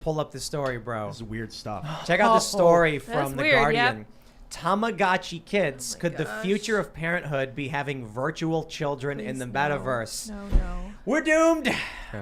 pull up this story, bro. This is weird stuff. Check out this story from The weird, Guardian. yep. Tamagotchi kids. Oh my Could the gosh. future of parenthood be having virtual children in the metaverse? No. We're doomed.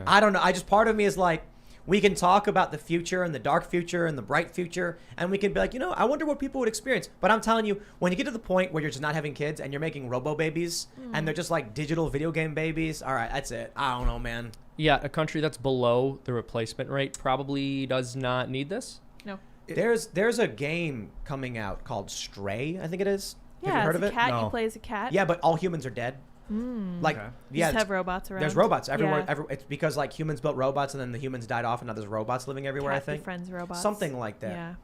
I don't know. Part of me is like, we can talk about the future and the dark future and the bright future, and we can be like, I wonder what people would experience. But I'm telling you, when you get to the point where you're just not having kids and you're making robo babies and they're just like digital video game babies, all right, that's it. I don't know, man. Yeah, a country that's below the replacement rate probably does not need this. No. There's a game coming out called Stray, I think it is. Yeah, Have you heard it's of a it? cat. No. You play as a cat. Yeah, but all humans are dead. Like, Okay. You just have robots around. there's robots everywhere. Yeah. It's because like humans built robots and then the humans died off and now there's robots living everywhere. Cat I think befriends robots. something like that. Yeah.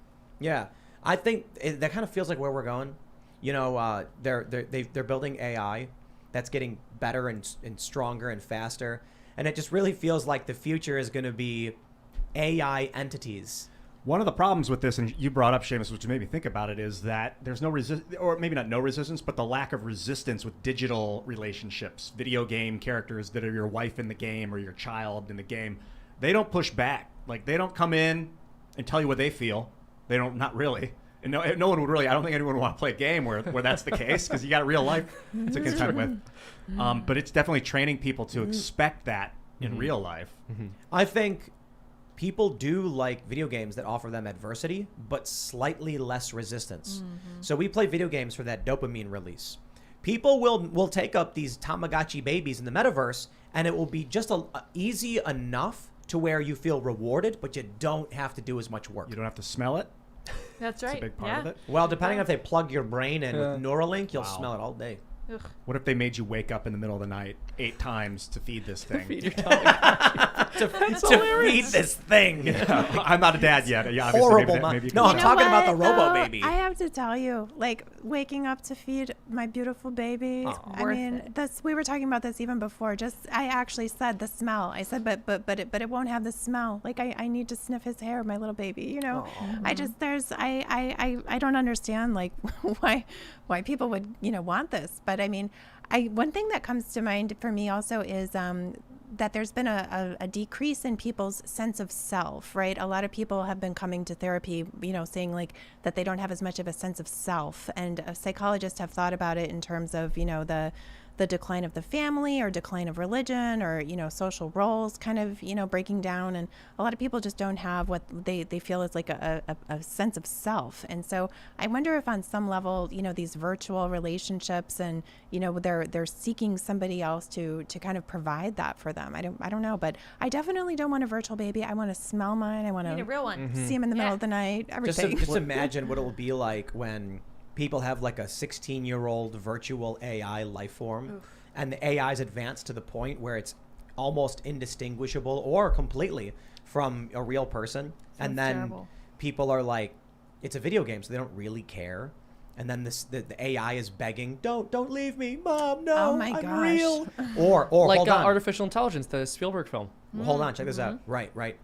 Yeah, I think that kind of feels like where we're going. They're building AI that's getting better and stronger and faster, and it just really feels like the future is going to be AI entities. One of the problems with this, and you brought up, Seamus, which made me think about it, is that there's no or maybe not no resistance, but the lack of resistance with digital relationships, video game characters that are your wife in the game or your child in the game. They don't push back. Like, they don't come in and tell you what they feel. They don't, not really. And no one would really, I don't think anyone would want to play a game where that's the case, because you got real life to contend with. But it's definitely training people to expect that in real life. I think people do like video games that offer them adversity, but slightly less resistance. So we play video games for that dopamine release. People will take up these Tamagotchi babies in the metaverse, and it will be just easy enough to where you feel rewarded, but you don't have to do as much work. You don't have to smell it. That's right. That's a big part of it. Well, depending on if they plug your brain in with Neuralink, you'll Wow. smell it all day. Ugh. What if they made you wake up in the middle of the night 8 times to feed this thing? Feed your Tamagotchi. to feed this thing. I'm not a dad yet. Yeah, obviously, Horrible. maybe you No, can I'm say. talking about the what, robo though? baby. I have to tell you, like, waking up to feed my beautiful baby. I Worth mean, it. we were talking about this even before. I actually said the smell. I said, but it won't have the smell. Like, I need to sniff his hair, my little baby. You know, I don't understand like why people would want this. But I mean, one thing that comes to mind for me also is that there's been a decrease in people's sense of self, right? A lot of people have been coming to therapy, saying like that they don't have as much of a sense of self. And psychologists have thought about it in terms of, the decline of the family or decline of religion or, social roles kind of, breaking down. And a lot of people just don't have what they feel is like a sense of self. And so I wonder if on some level, these virtual relationships and, they're seeking somebody else to kind of provide that for them. I don't know, but I definitely don't want a virtual baby. I want to smell mine. I want Need a to real one. see him in the middle of the night, everything. Just imagine what it will be like when people have like a 16-year-old virtual AI life form, and the AI's advanced to the point where it's almost indistinguishable or completely from a real person. And then terrible. people are like, it's a video game, so they don't really care. And then the AI is begging, don't leave me, Mom, no, Oh my I'm gosh. real. Or Like hold on. artificial intelligence, the Spielberg film. Hold on, check this out. Right.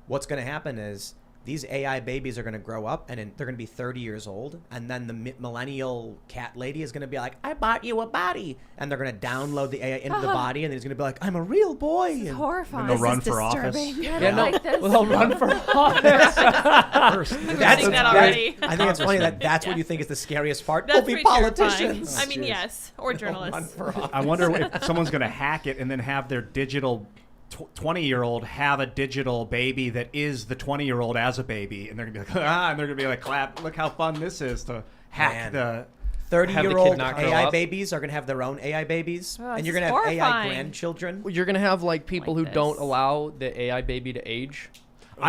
What's going to happen is these AI babies are going to grow up and they're going to be 30 years old. And then the millennial cat lady is going to be like, I bought you a body. And they're going to download the AI into the body. And then he's going to be like, I'm a real boy. This is And horrifying. They'll This run is for office. disturbing. I Yeah, don't no, like this. well, they'll run for office. That's seen that already. I think it's funny that that's what Yeah. you think is the scariest part. That's We'll be pretty terrifying. politicians. I mean, yes, or Run journalists. for office. I wonder if someone's going to hack it and then have their digital 20-year-old have a digital baby that is the 20-year-old as a baby, and they're going to be like, and they're going to be like, clap, look how fun this is to hack Man. the... 30-year-old not grow AI up. babies are going to have their own AI babies. Oh, and this you're going is to have AI horrifying. grandchildren. You're going to have like people Like who don't this. allow the AI baby to age.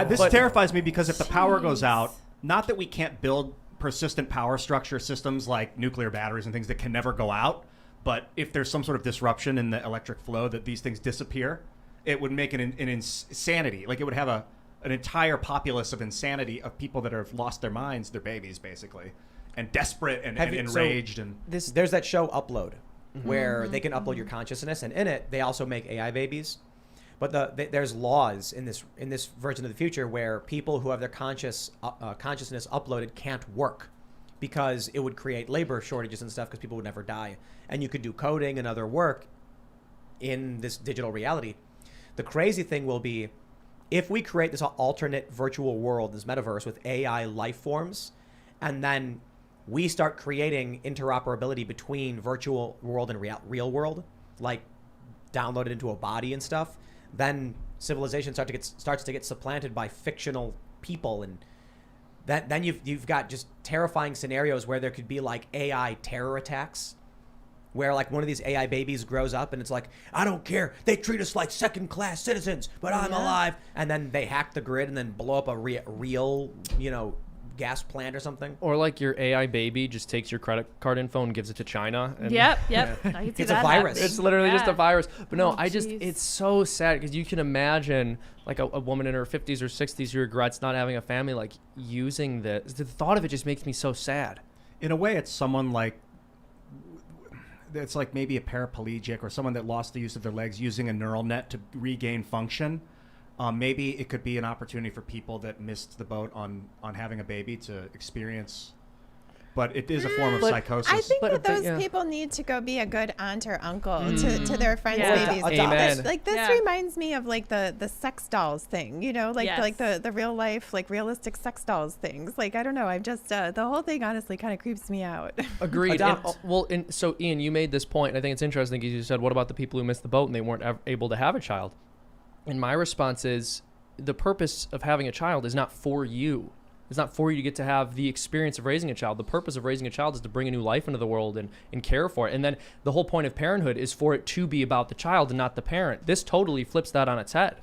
This But- terrifies me because if the power goes out, not that we can't build persistent power structure systems like nuclear batteries and things that can never go out, but if there's some sort of disruption in the electric flow that these things disappear, it would make an insanity. Like it would have an entire populace of insanity of people that have lost their minds, their babies basically, and desperate and enraged. There's that show Upload where they can upload your consciousness, and in it they also make AI babies. But there's laws in this version of the future where people who have their consciousness uploaded can't work because it would create labor shortages and stuff because people would never die. And you could do coding and other work in this digital reality. The crazy thing will be if we create this alternate virtual world, this metaverse with AI life forms, and then we start creating interoperability between virtual world and real world, like downloaded into a body and stuff, then civilization starts to get supplanted by fictional people, and then you've got just terrifying scenarios where there could be like AI terror attacks, where like one of these AI babies grows up and it's like, I don't care, they treat us like second-class citizens, but I'm alive, and then they hack the grid and then blow up a real, gas plant or something. Or like your AI baby just takes your credit card info and gives it to China. And Yep. I can see It's a that virus. happening. It's literally just a virus. But no, Oh, jeez. it's so sad because you can imagine like a woman in her 50s or 60s who regrets not having a family, like using this. The thought of it just makes me so sad. In a way, it's someone like, it's like maybe a paraplegic or someone that lost the use of their legs using a neural net to regain function. Maybe it could be an opportunity for people that missed the boat on having a baby to experience, but it is a form of psychosis. I think that those yeah. people need to go be a good aunt or uncle to their friends' Yeah. babies. Amen. This reminds me of like the sex dolls thing, like Yes. the real life, like realistic sex dolls things. Like, I don't know. I'm just, the whole thing honestly kind of creeps me out. Agreed. Adopt. So Ian, you made this point, and I think it's interesting because you said, what about the people who missed the boat and they weren't able to have a child? And my response is, the purpose of having a child is not for you. It's not for you to get to have the experience of raising a child. The purpose of raising a child is to bring a new life into the world and care for it. And then the whole point of parenthood is for it to be about the child and not the parent. This totally flips that on its head.